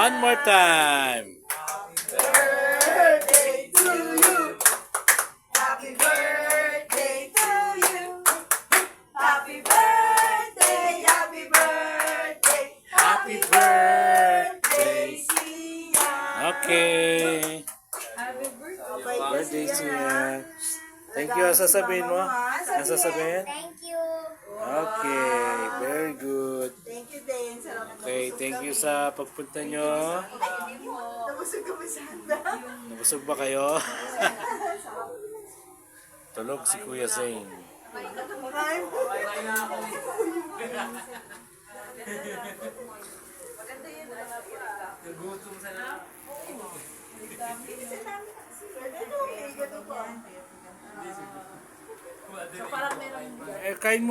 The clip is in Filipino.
One more time. Birthday to you. Happy birthday to you. Happy birthday, happy birthday. Happy birthday. Sian. Okay. Happy Birthday siya. Thank you. Sasabihin mo? Ano sasabihin? Thank you. Okay. Very good. Thank you din. Salamat. Okay. Thank you sa pagpunta nyo. Nabusog ka ba sa handa? Nabusog ba kayo? Tulog si Kuya Zane. Kumakain po. Eh, kain mo.